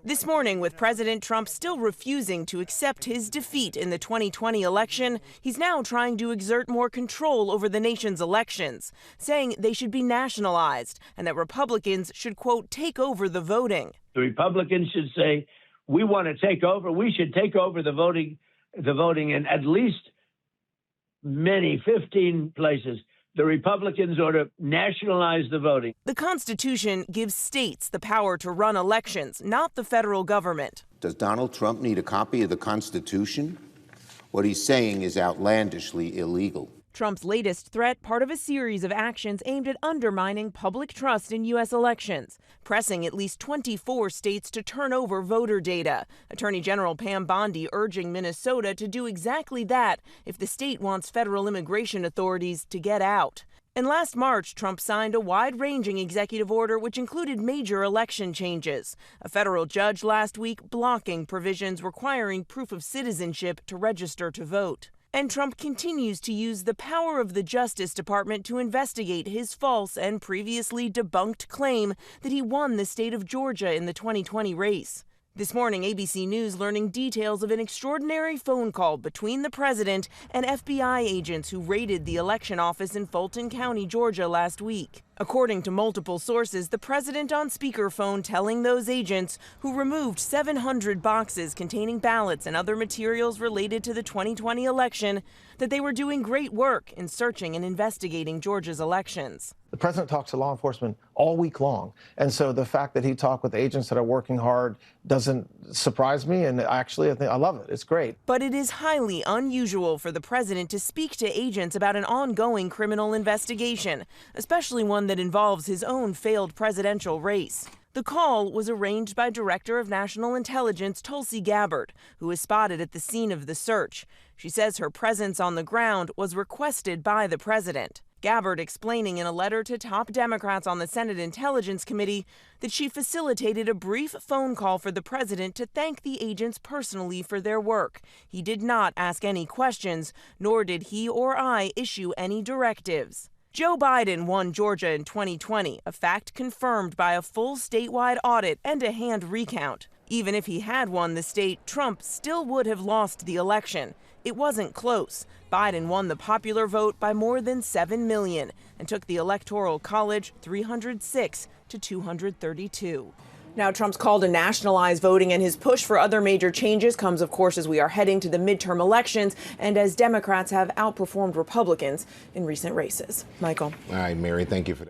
This morning, with President Trump still refusing to accept his defeat in the 2020 election, he's now trying to exert more control over the nation's elections, saying they should be nationalized and that Republicans should, quote, take over the voting. The Republicans should say, we want to take over. We should take over the voting in at least 15 places. The Republicans ought to nationalize the voting. The Constitution gives states the power to run elections, not the federal government. Does Donald Trump need a copy of the Constitution? What he's saying is outlandishly illegal. Trump's latest threat, part of a series of actions aimed at undermining public trust in U.S. elections, pressing at least 24 states to turn over voter data. Attorney General Pam Bondi urging Minnesota to do exactly that if the state wants federal immigration authorities to get out. And last March, Trump signed a wide-ranging executive order which included major election changes. A federal judge last week blocking provisions requiring proof of citizenship to register to vote. And Trump continues to use the power of the Justice Department to investigate his false and previously debunked claim that he won the state of Georgia in the 2020 race. This morning, ABC News learning details of an extraordinary phone call between the president and FBI agents who raided the election office in Fulton County, Georgia last week. According to multiple sources, the president on speakerphone telling those agents, who removed 700 boxes containing ballots and other materials related to the 2020 election, that they were doing great work in searching and investigating Georgia's elections. The president talks to law enforcement all week long. And so the fact that he talked with agents that are working hard doesn't surprise me. And actually, I love it. It's great. But it is highly unusual for the president to speak to agents about an ongoing criminal investigation, especially one that involves his own failed presidential race. The call was arranged by Director of National Intelligence Tulsi Gabbard, who was spotted at the scene of the search. She says her presence on the ground was requested by the president. Gabbard explaining in a letter to top Democrats on the Senate Intelligence Committee that she facilitated a brief phone call for the president to thank the agents personally for their work. He did not ask any questions, nor did he or I issue any directives. Joe Biden won Georgia in 2020, a fact confirmed by a full statewide audit and a hand recount. Even if he had won the state, Trump still would have lost the election. It wasn't close. Biden won the popular vote by more than 7 million and took the Electoral College 306 to 232. Now, Trump's call to nationalize voting and his push for other major changes comes, of course, as we are heading to the midterm elections and as Democrats have outperformed Republicans in recent races. Michael. All right, Mary, thank you for that.